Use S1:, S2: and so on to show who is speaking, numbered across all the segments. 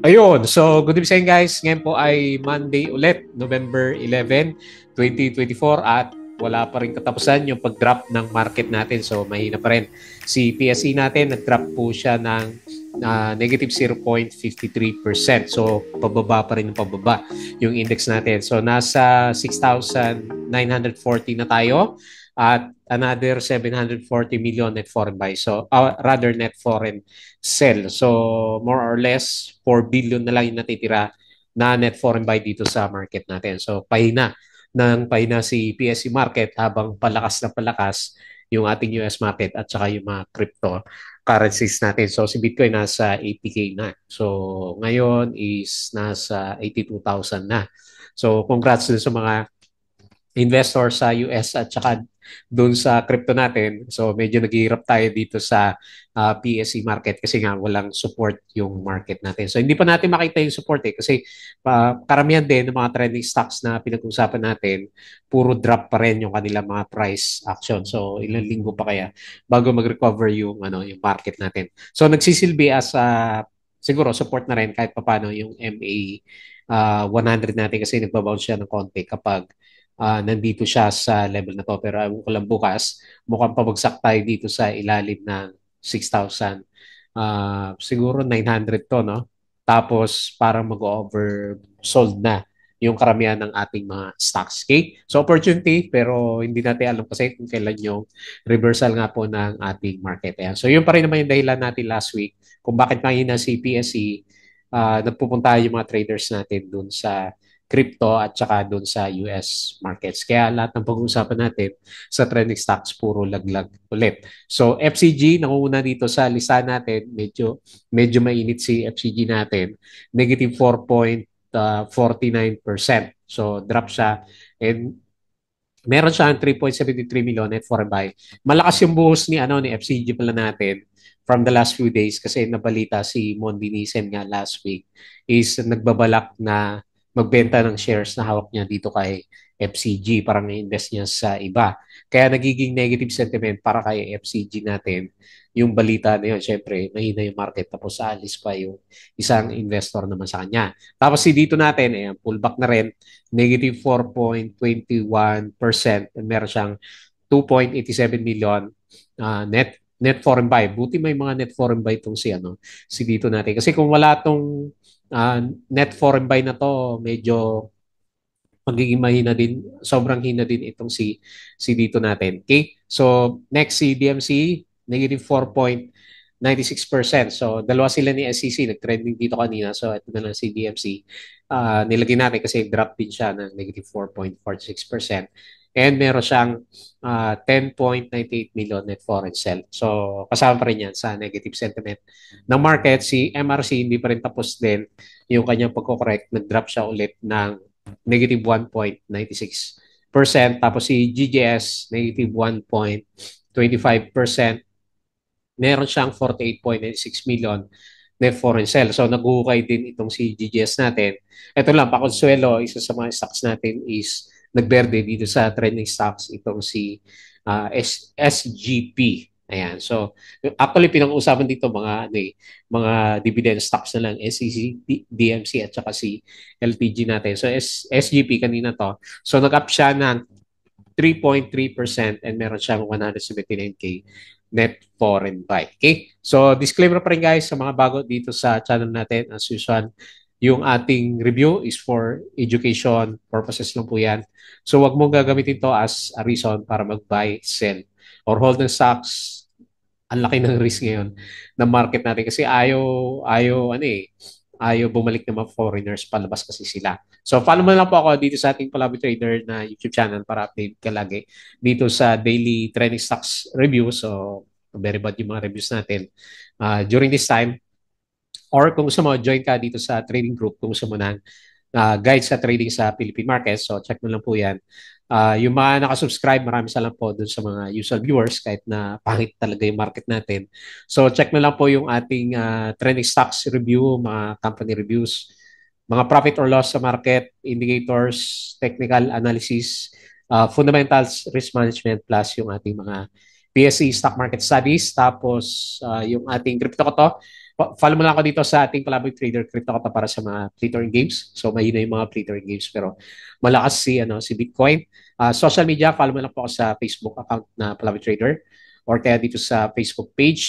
S1: Ayun, so good evening guys. Ngayon po ay Monday ulit, November 11, 2024 at wala pa rin katapusan yung pag-drop ng market natin. So mahina pa rin. Si PSE natin, nag-drop po siya ng negative 0.53%. So pababa pa rin ng pababa yung index natin. So nasa 6,940 na tayo at another 740 million net foreign buy. So rather net foreign sell. So more or less 4 billion na lang yung natitira na net foreign buy dito sa market natin. So pahina si PSE market habang palakas na palakas yung ating US market at saka yung mga crypto currencies natin. So si Bitcoin nasa 80K na. So ngayon is nasa 82,000 na. So congrats dun sa mga investor sa US at saka doon sa crypto natin. So medyo naghihirap tayo dito sa PSE market kasi nga walang support yung market natin. So hindi pa natin makita yung support kasi karamihan din ng mga trending stocks na pinag-usapan natin, puro drop pa rin yung kanilang mga price action. So ilang linggo pa kaya bago mag-recover yung yung market natin. So nagsisilbi as siguro support na rin kahit papaano yung MA 100 natin kasi nagbabounce siya ng konti kapag nandito siya sa level na to. Pero ewan ko lang bukas, mukhang pabagsak tayo dito sa ilalim ng 6,000. Siguro 900 to, no? Tapos parang mag-oversold na yung karamihan ng ating mga stocks. Okay? So opportunity, pero hindi natin alam kasi kung kailan yung reversal nga po ng ating market. Ayan. So yun pa rin naman yung dahilan natin last week kung bakit mahina si PSE. Nagpupunta yung mga traders natin dun sa crypto at saka doon sa US markets. Kaya lahat ng pag-uusapan natin sa trending stocks puro laglag ulit. So FCG nangunguna dito sa lista natin, medyo mainit si FCG natin, negative 4.49%. So drop siya and meron siyang 3.73 million net foreign buy. Malakas yung buhos ni FCG pala natin from the last few days kasi nabalita si Mondi Nissen nga last week is nagbabalak na magbenta ng shares na hawak niya dito kay FCG para na-invest niya sa iba. Kaya nagiging negative sentiment para kay FCG natin yung balita na yun. Siyempre, mahina yung market tapos aalis pa yung isang investor naman sa kanya. Tapos si dito natin, pullback na rin negative 4.21% and meron siyang 2.87 million net foreign buy. Buti may mga net foreign buy itong si dito natin. Kasi kung wala itong net foreign buy na to, medyo magiging mahina din, sobrang hina din itong si dito natin. Okay? So, next si DMC, negative 4.96%. So, dalawa sila ni SCC, nag-trending dito kanina. So, ito na lang si DMC. Nilagay natin kasi drop din siya ng negative 4.46%. And meron siyang 10.98 million net foreign sell. So, kasama pa rin yan sa negative sentiment ng market. Si MRC hindi pa rin tapos din yung kanyang pagko-correct. Nag-drop siya ulit ng negative 1.96%. Tapos si GGS, negative 1.25%. Meron siyang 48.96 million net foreign sell. So naghuhukay din itong si GGS natin. Ito lang, pakonsuelo, isa sa mga stocks natin is nagberde dito sa trending stocks itong si SGP. Ayan. So, actually, pinag-uusapan dito mga dividend stocks na lang, SEC, DMC, at saka si LPG natin. So, SGP kanina to. So, nag-up siya ng 3.3% and meron siyang 179K net foreign buy. Okay? So, disclaimer pa rin guys sa mga bago dito sa channel natin. As usual, yung ating review is for education purposes lang po yan. So, wag mong gagamitin to as a reason para mag-buy, sell, or hold ng stocks. Ang laki ng risk ngayon ng market natin kasi ayaw bumalik ng mga foreigners, palabas kasi sila. So follow mo na lang po ako dito sa ating Palabi Trader na YouTube channel para update ka lagi dito sa daily trending stocks review. So very bad yung mga reviews natin during this time. Or kung gusto mo, join ka dito sa trading group kung gusto mo ng guide sa trading sa Philippine markets. So check mo lang po yan. Yung mga nakasubscribe, maraming salamat po dun sa mga usual viewers kahit na pangit talaga yung market natin. So check na lang po yung ating trending stocks review, mga company reviews, mga profit or loss sa market, indicators, technical analysis, fundamentals, risk management, plus yung ating mga PSE stock market studies. Tapos yung ating crypto ko to, follow mo lang ako dito sa ating Palaboy Trader Crypto Kata para sa mga play-to-earn games. So mahina yung mga play-to-earn games pero malakas si Bitcoin. Social media, follow mo lang po ako sa Facebook account na Palaboy Trader or kaya dito sa Facebook page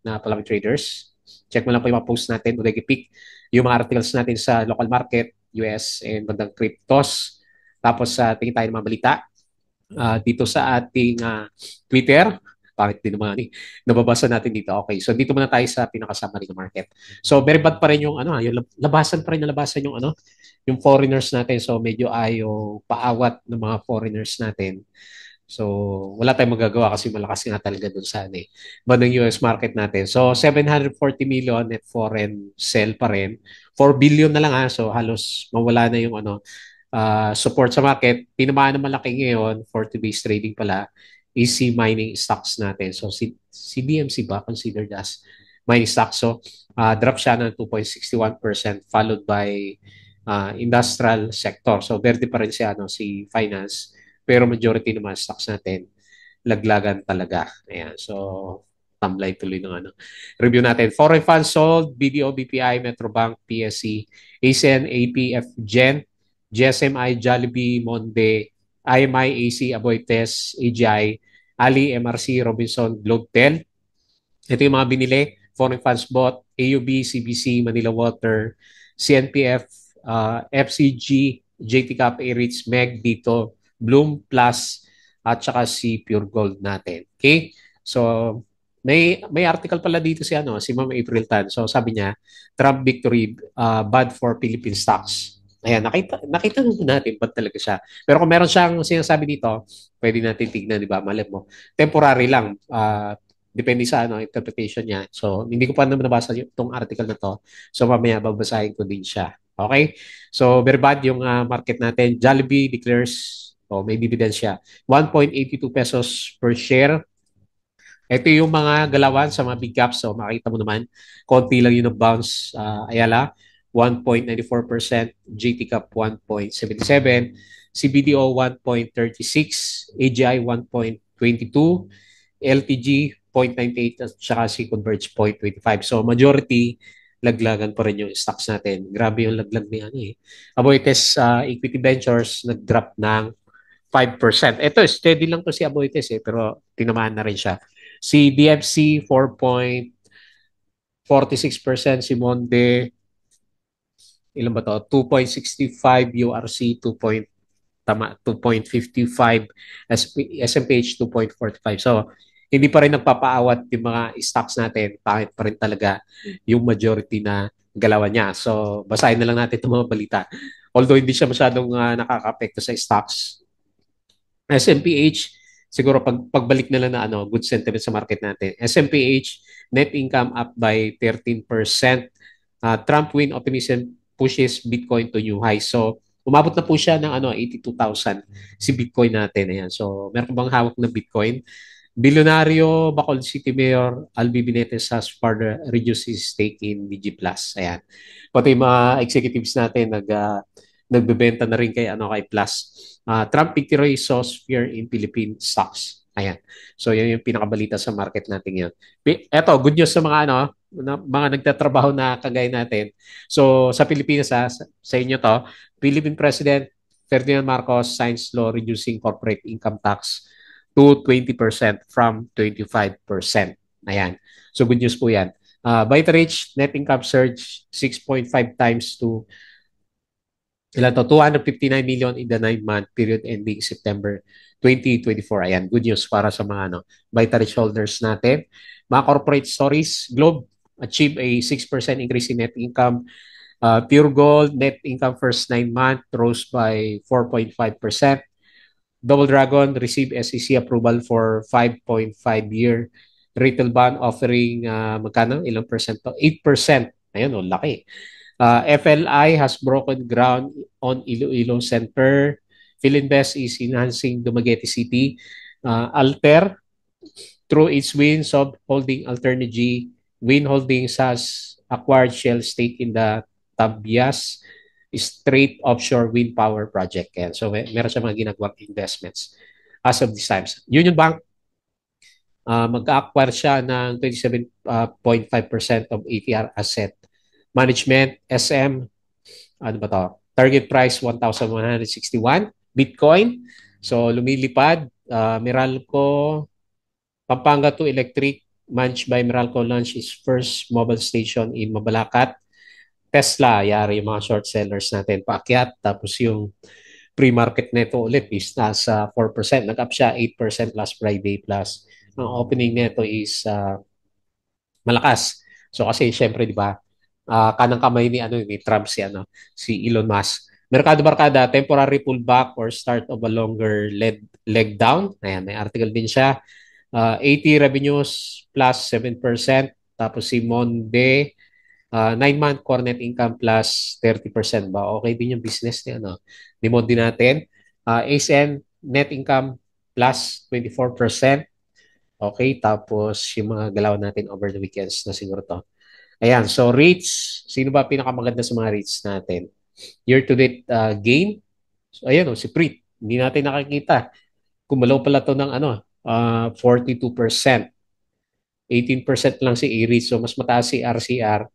S1: na Palaboy Traders. Check mo lang po yung mga posts natin, Udagi Pick, yung mga articles natin sa local market, US and bandang cryptos. Tapos tingin tayo ng mga balita dito sa ating Twitter. Bakit din naman nababasa natin dito? Okay, so dito muna tayo sa pinaka-summary ng market. So very bad pa rin yung yung labasan pa rin nalabasan yung yung foreigners natin. So medyo ayaw paawat ng mga foreigners natin. So wala tayong magagawa kasi malakas nga talaga dun sa bandang US market natin. So 740 million net foreign sell pa rin. 4 billion na lang So halos mawala na yung support sa market. Tinamaan na malaki ngayon, 40 days trading pala, is si mining stocks natin. So si DMC ba considered as mining stocks? So drop siya ng 2.61% followed by industrial sector. So verde pa rin siya si finance. Pero majority naman stocks natin laglagan talaga. Ayan. So tamlay tuloy ng review natin. Foreign funds sold, BDO, BPI, Metrobank, PSC, ASEAN, APF, Gen, GSMI, Jollibee, Monde, IMI, AC, Aboitiz, AGI, Ali, MRC, Robinson, Globetel. Ito yung mga binili. Foreign funds bought, AUB, CBC, Manila Water, CNPF, FCG, JT Cap, Aritz, Meg, Dito, Bloom Plus, at saka si Pure Gold natin. Okay? So, may article pala dito si Ma'am April Tan. So, sabi niya, Trump victory bad for Philippine stocks. Ayan, nakita natin ba't talaga siya. Pero kung meron siyang sinasabi dito, pwede natin tignan, di ba? Malay mo, temporary lang. Depende sa interpretation niya. So, hindi ko pa naman nabasa itong article na to. So, mamaya babasahin ko din siya. Okay? So, very bad yung market natin. Jollibee declares, may dividend siya. 1.82 pesos per share. Ito yung mga galawan sa mga big caps. So, makita mo naman, konti lang yung bounce. Ayala, 1.94%, GT Cap 1.77, CBDO 1.36, AGI 1.22, LTG 0.98 at saka si Converge 0.25. So majority laglagan pa rin yung stocks natin. Grabe yung laglag ni Aboitiz Equity Ventures nag-drop ng 5%. Ito, steady lang to si Aboitiz pero tinamaan na rin siya. Si DFC 4.46%, si Monde ilan ba to? 2.65, URC 2.55, SMPH 2.45. So, hindi pa rin nagpapaawat yung mga stocks natin. Pangit pa rin talaga yung majority na galawan niya. So, basahin na lang natin itong mga balita. Although hindi siya masyadong nakaka-apekto sa stocks. SMPH, siguro pagbalik na lang na good sentiment sa market natin. SMPH, net income up by 13%. Trump win optimism pushes Bitcoin to new high. So, umabot na po siya ng 82,000 si Bitcoin natin. Ayan. So, meron bang hawak na Bitcoin? Bilyonaryo Bacolod City Mayor Albi Benitez has further reduced his stake in DG Plus. Ayan. Pati yung mga executives natin nagbebenta na rin kay Plus. Trump victory sows fear in Philippine stocks. Ayan. So, yan yung pinakabalita sa market natin yun. Eto, good news sa mga mga nagtatrabaho na kagaya natin. So, sa Pilipinas, sa inyo to, Philippine President Ferdinand Marcos signs law reducing corporate income tax to 20% from 25%. Ayan. So, good news po yan. Vitarich, net income surge 6.5 times to 259 million in the 9-month period ending September 2024. Ayan, good news para sa mga Vitarich holders natin. Mga corporate stories, Globe achieved a 6% increase in net income. Pure Gold, net income first 9 months rose by 4.5%. Double Dragon received SEC approval for 5.5-year retail bond offering magkano? Ilang percent to? 8%. Ayun, laki. FLI has broken ground on Iloilo Center. Philinvest is enhancing Dumaguete City. Alter, through its Win Holding Alternergy, Win Holdings has acquired Shell stake in the Tabias Strait Offshore Wind Power Project. So, meron siya mga ginagawang investments as of this time. Union Bank Mag-acquire siya ng 27.5% of ATR asset management. SM, ano ba to? Target price 1,161 Bitcoin. So lumilipad. Meralco, Pampanga to Electric, managed by Meralco, launch its first mobile station in Mabalacat. Tesla, yari yung mga short sellers natin paakyat. Tapos yung pre-market neto ulit is nasa 4%. Nag-up siya 8% last Friday plus. Ang opening neto is malakas. So kasi syempre 'di ba, kanang kamay ni ni Trump si Elon Musk. Merkado Barkada, temporary pullback or start of a longer leg down. Ayan, may article din siya. 80 revenues plus 7%. Tapos si Monde, 9-month core net income plus 30% ba? Okay din yung business ni Monde natin. ASN net income plus 24%. Okay, tapos yung mga galaw natin over the weekends na siguro to. Ayan, so rates, sino ba pinakamaganda sa mga rates natin? Year-to-date gain, so, ayan si PRIT, hindi natin nakikita. Kumalaw pala to ng 42%. 18% lang si AREIT, so mas mataas si RCR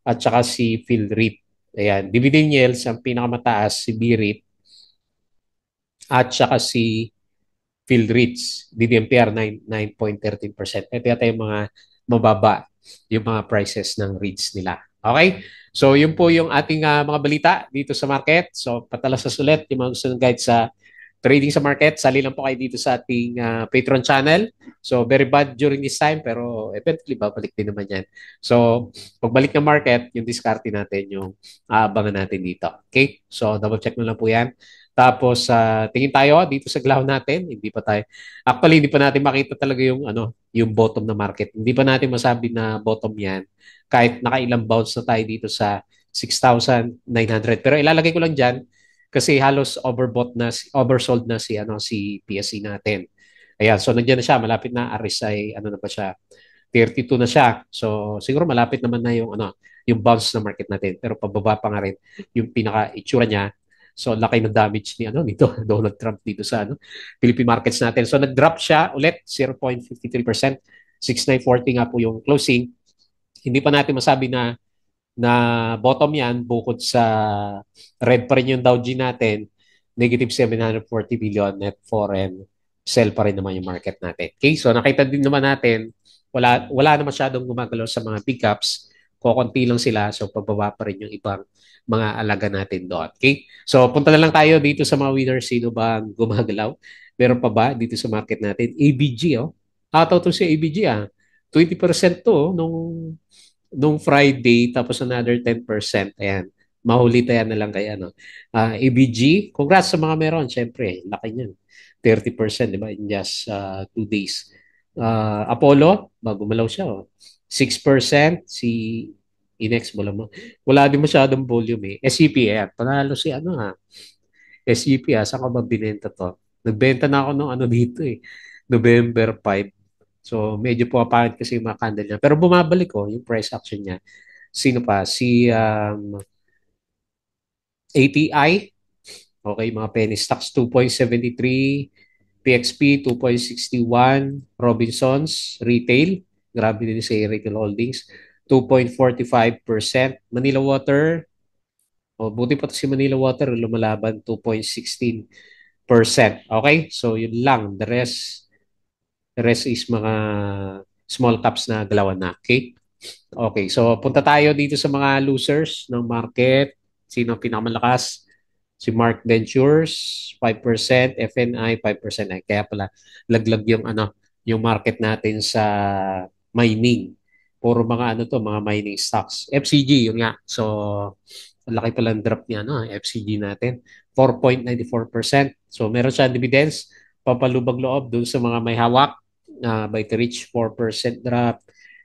S1: at saka si PhilREIT. Ayan, dividend yields, ang pinakamataas si BREIT at saka si PhilReits, DDMPR 9.13%. Ito yata yung mga mababa, yung mga prices ng REITs nila. Okay? So, yun po yung ating mga balita dito sa market. So, patalasas ulit yung mga gusto ng guide sa trading sa market. Sali lang po kayo dito sa ating Patreon channel. So, very bad during this time, pero eventually babalik din naman yan. So, pagbalik ng market, yung discarte natin, yung aabangan natin dito. Okay? So, double check na lang po yan. Tapos tingin tayo dito sa galaw natin, hindi pa tayo. Actually, hindi pa natin makita talaga yung yung bottom na market. Hindi pa natin masabi na bottom 'yan kahit nakailang bounce na tayo dito sa 6,900. Pero ilalagay ko lang diyan kasi halos overbought na oversold na si PSE natin. Ayan, so nandiyan na siya, malapit na RSI, na ba siya? 32 na siya. So siguro malapit naman na yung bounce na market natin. Pero pababa pa nga rin yung pinaka-itsura niya. So laki ng damage nito Donald Trump dito sa Philippine markets natin. So nag-drop siya ulit 0.53%. 6,940 nga po yung closing. Hindi pa natin masabi na bottom yan bukod sa red pa rin yung Dow G natin, negative 740 billion net foreign sell pa rin naman yung market natin. Okay, so nakita din naman natin wala na masyadong gumagalaw sa mga big caps, kokonti lang sila, so pababa pa rin yung ibang mga alaga natin doon. Okay, so punta na lang tayo dito sa mga winners, sino ba ang gumagalaw? Meron pa ba dito sa market natin? ABG, hataw to si ABG 20% to nung Friday, tapos another 10%. Ayan. Mahuli tayo na lang kay ABG. Congrats sa mga meron. Siyempre, laki niyan. 30%, di ba? In just 2 days. Apollo, bago malaw siya. 6%. Si Inex, wala din masyadong volume eh. SCP, ayan. Panalo si SCP saan ka ba binenta to? Nagbenta na ako nung dito eh. November 5. So, medyo pumapangit kasi yung mga candle niya. Pero bumabalik yung price action niya. Sino pa? Si ATI. Okay, mga penny stocks 2.73. PXP 2.61. Robinsons Retail. Grabe din si Retail Holdings. 2.45%. Manila Water. Buti pa to si Manila Water. Lumalaban 2.16%. Okay, so yun lang. The rest is mga small caps na galawan na. Okay? Okay, so punta tayo dito sa mga losers ng market. Sino ang pinakamalakas? Si Mark Ventures, 5%, FNI, 5%. Ay, kaya pala, laglag yung market natin sa mining. Puro mga mga mining stocks. FCG, yun nga. So, ang laki pala ng drop niya, FCG natin. 4.94%. So, meron siya dividends. Papalubag loob dun sa mga may hawak. By the Rich, 4% drop.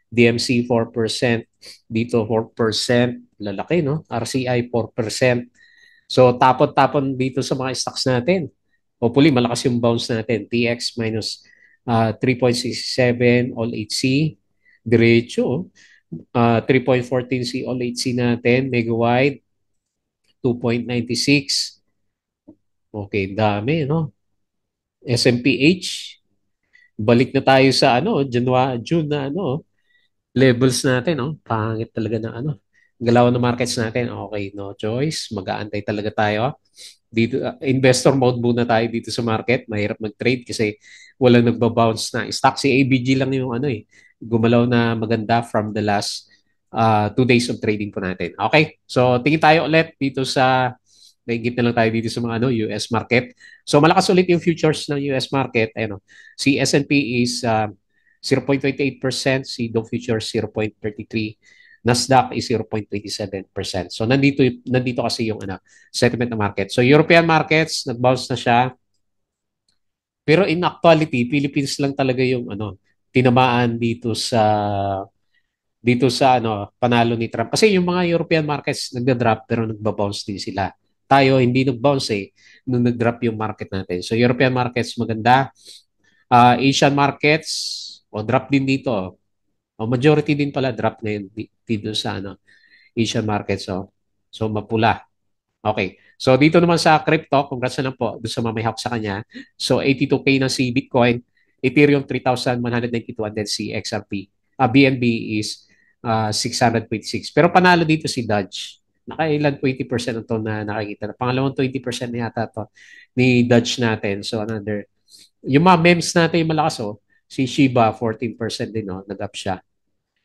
S1: DMC 4%, dito 4%, lalaki RCI 4%. So tapon-tapon dito sa mga stocks natin. Hopefully malakas yung bounce natin. TX minus 3.67, All HC, diretso 3.14 si All HC natin, Megawide 2.96. Okay, dami S&PH balik na tayo sa ano, June na ano, levels natin, no? Pangit talaga ng ano, galaw ng markets natin. Okay, no choice. Mag-aantay talaga tayo. Dito, investor mode muna tayo dito sa market. Mahirap mag-trade kasi walang nagba-bounce na stock. Si ABG lang yung ano eh, gumalaw na maganda from the last 2 days of trading po natin. Okay, so tingin tayo ulit dito sa naigit na lang tayo dito sa mga ano, US market. So malakas ulit yung futures ng US market. Ayun, si S&P is 0.28%, si Dow Futures 0.33%, Nasdaq is 0.27%. So nandito kasi yung ano, sentiment ng market. So European markets nag-bounce na siya. Pero in actuality, Philippines lang talaga yung ano, tinamaan dito sa ano, panalo ni Trump. Kasi yung mga European markets nagda-drop pero nagba-bounce din sila. Tayo hindi nag-bounce eh nung nag-drop yung market natin. So European markets maganda. Asian markets o drop din dito. O majority din pala drop ngayon dito sa ano, Asian markets. So mapula. Okay. So dito naman sa crypto, congrats na lang po doon sa mamahawak sa kanya. So 82K na si Bitcoin, Ethereum 3,192 and then si XRP. BNB is 626. Pero panalo dito si Dodge. Nakailan 20% ito na nakikita. Pangalawang 20% na yata to ni Dodge natin. So another. Yung mga memes natin yung malakas Si Shiba 14% din nag-up siya.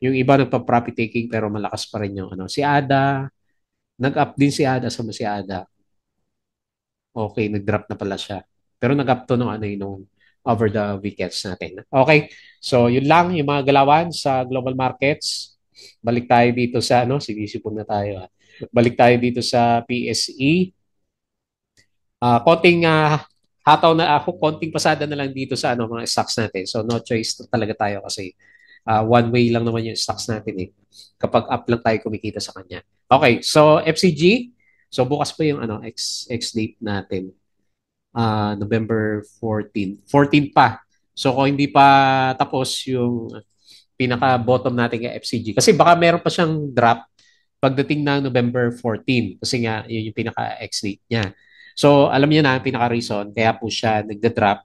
S1: Yung iba nagpa-profit taking pero malakas pa rin yung ano. Si ADA, nag-up din si ADA sa si ADA. Okay, nag-drop na pala siya. Pero nag-up to nung ano yun, nung over the weekends natin. Okay, so yun lang yung mga galawan sa global markets. Balik tayo dito sa ano, sinisipon na tayo. Balik tayo dito sa PSE. Konting hataw na ako, konting pasada na lang dito sa ano mga stocks natin. So no choice talaga tayo kasi one way lang naman yung stocks natin eh. Kapag up lang tayo kumikita sa kanya. Okay, so FCG. So bukas pa yung ano X date natin. November 14. 14 pa. So kung hindi pa tapos yung pinaka-bottom natin kay FCG. Kasi baka meron pa siyang drop pagdating ng November 14. Kasi nga, yun yung pinaka-exit niya. So alam niyo na ang pinaka-reason. Kaya po siya nagda-drop.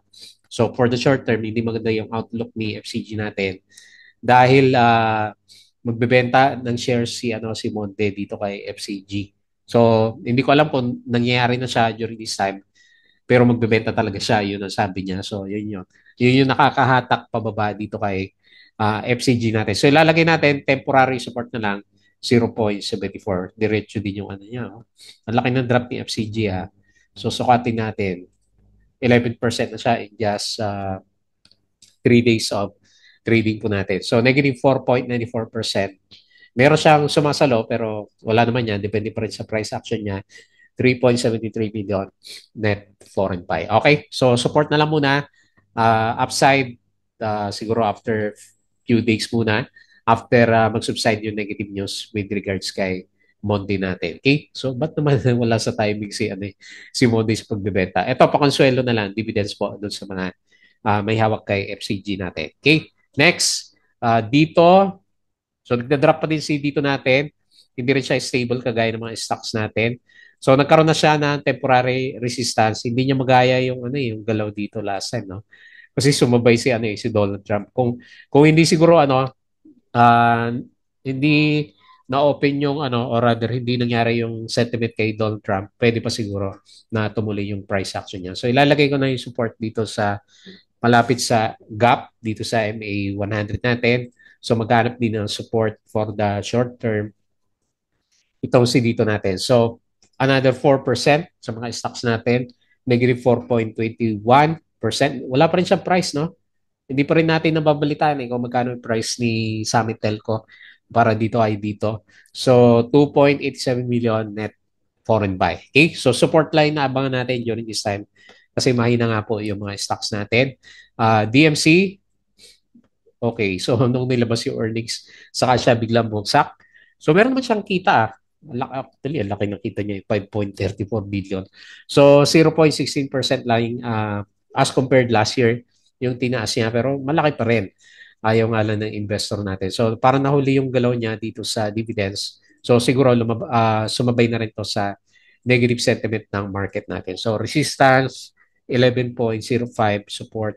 S1: So for the short term, hindi maganda yung outlook ni FCG natin. Dahil magbebenta ng shares si Monte dito kay FCG. So hindi ko alam kung nangyayari na siya during this time pero magbebenta talaga siya, yun ang sabi niya. So, yun yun. Yun yung nakakahatak pababa dito kay FCG natin. So, ilalagay natin temporary support na lang 0.74. Diretso din yung ano niya. Ang laki ng drop ni FCG So, sukatin natin. 11% na siya in just 3 days of trading po natin. So, negative 4.94%. Meron siyang sumasalo pero wala naman yan. Depende pa rin sa price action niya. 3.73 billion net foreign buy. Okay, so support na lang muna. Upside, siguro after few days muna. After mag-subside yung negative news with regards kay Monday natin. Okay? So, ba't naman wala sa timing si Monday sa pagbebenta? Ito, pakonsuelo na lang, dividends po doon sa mga may hawak kay FCG natin. Okay? Next, dito, so nagda-drop pa din si dito natin. Hindi rin siya stable kagaya ng mga stocks natin. So nagkaroon na siya ng temporary resistance. Hindi niya magaya yung yung galaw dito last time, no? Kasi sumabay si Donald Trump. Kung hindi siguro hindi na-open yung or rather hindi nangyari yung sentiment kay Donald Trump, pwede pa siguro na tumuloy yung price action niya. So ilalagay ko na yung support dito sa malapit sa gap dito sa MA 100 natin. So maghanap din ng support for the short term itong si dito natin. So another 4% sa mga stocks natin, negative 4.21%. Wala pa rin siyang price, no? Hindi pa rin natin nababalitaan kung magkano yung price ni Summit Telco para dito ay dito. So 2.87 million net foreign buy. Okay? So support line na abangan natin during this time kasi mahina nga po yung mga stocks natin. DMC, okay. So nung nilabas yung earnings, saka siya biglang bumagsak. So meron naman siyang kita Actually, ang laki ng kita niya, 5.34 billion. So 0.16% lang as compared last year yung tinaas niya pero malaki pa rin. Ayaw nga lang ng investor natin. So parang nahuli yung galaw niya dito sa dividends. So siguro sumabay na rin to sa negative sentiment ng market natin. So resistance 11.05, support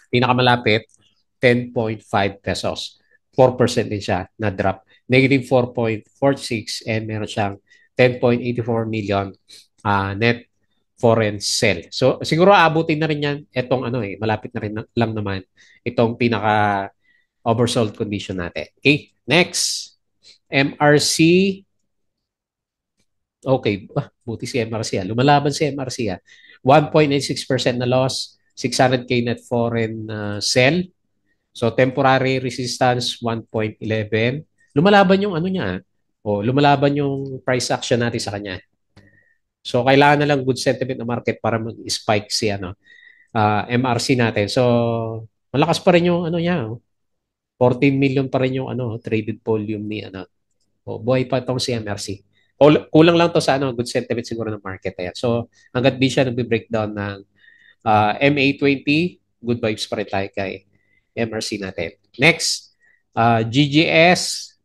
S1: Pinakamalapit, 10.5 pesos. 4% din siya na drop. Negative 4.46 and meron siyang 10.84 million net foreign sell. So siguro aabutin na rin yan itong malapit na rin lang naman itong pinaka oversold condition natin. Okay, next. MRC. Okay, buti si MRC. Lumalaban si MRC. 1.86% na loss, 600K net foreign sell. So temporary resistance 1.11. Lumalaban yung niya. Lumalaban yung price action natin sa kanya. So kailangan na lang good sentiment na market para mag-spike si MRC natin. So malakas pa rin yung niya. 14 million pa rin yung traded volume ni buhay pa itong si MRC. Kulang lang to sa good sentiment siguro ng market. Ayan. So hanggat di siya nagbe-breakdown ng MA20, good vibes pa rin tayo kay MRC natin. Next, GGS.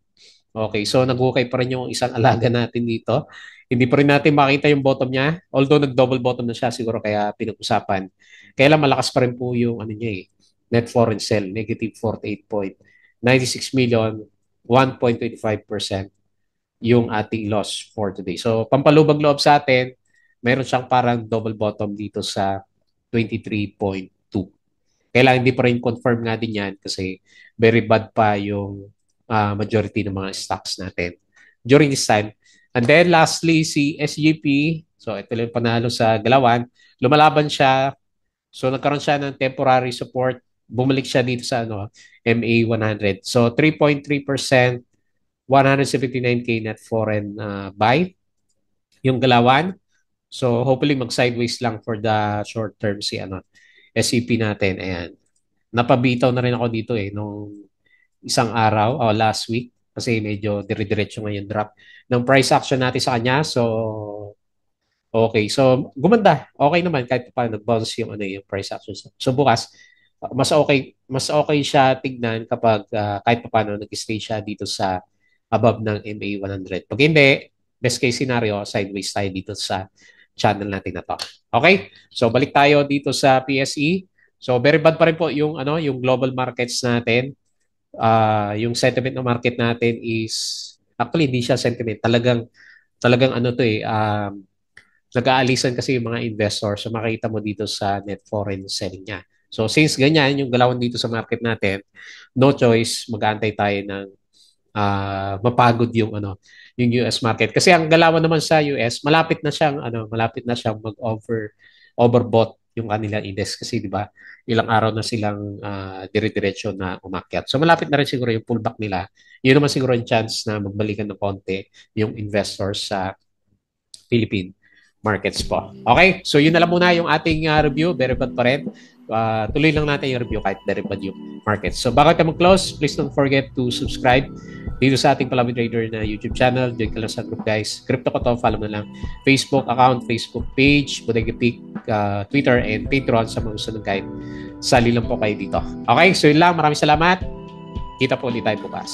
S1: Okay, so naghukay pa rin yung isang alaga natin dito. Hindi pa rin natin makita yung bottom niya. Although nag-double bottom na siya siguro kaya pinag-usapan. Kaya lang malakas pa rin po yung niya net foreign sell, negative 48.96 million, 1.25% yung ating loss for today. So pampalubag loob sa atin, meron siyang parang double bottom dito sa 23.2. Kailangan hindi pa rin confirm nga din yan kasi very bad pa yung majority ng mga stocks natin during this time. And then lastly, si SGP. So ito lang panalo sa galawan. Lumalaban siya. So nagkaroon siya ng temporary support. Bumalik siya dito sa MA100. So 3.3%, 179K net foreign buy. Yung galawan. So hopefully mag-sideways lang for the short term si SCP natin. Ayan. Napabitaw na rin ako dito nung isang araw o last week kasi medyo dire-diretso ngayon drop ng price action natin sa kanya. So okay. So gumanda. Okay naman kahit pa nag-bounce yung yung price action. So bukas mas okay siya tignan kapag kahit pa paano nag-stay siya dito sa above ng MA100. Pag hindi, best case scenario, sideways tayo dito sa channel natin na to. Okay? So balik tayo dito sa PSE. So very bad pa rin po yung yung global markets natin. Yung sentiment ng market natin is actually hindi siya sentiment. Talagang nag-aalisan kasi yung mga investors. So makita mo dito sa net foreign selling niya. So since ganyan yung galawan dito sa market natin, no choice, mag-aantay tayo ng mapagod yung yung US market kasi ang galawan naman sa US malapit na siyang overbought yung kanilang index kasi di ba ilang araw na silang dire-diretso na umakyat. So malapit na rin siguro yung pullback nila. Yun naman siguro yung chance na magbalikan ng konti yung investors sa Philippine markets po. Okay? So yun na lang muna yung ating review. Very bad pa rin. Tuloy lang natin yung review kahit very bad yung markets. So bago tayo mag-close, please don't forget to subscribe dito sa ating Palawan Trader na YouTube channel. Diyan ka lang sa group guys. Crypto ko to, follow mo lang. Facebook account, Facebook page, Bodega Peak, Twitter, and Patreon sa mga gusto ng guide. Sali lang po kayo dito. Okay? So yun lang. Maraming salamat. Kita po ulit tayo bukas.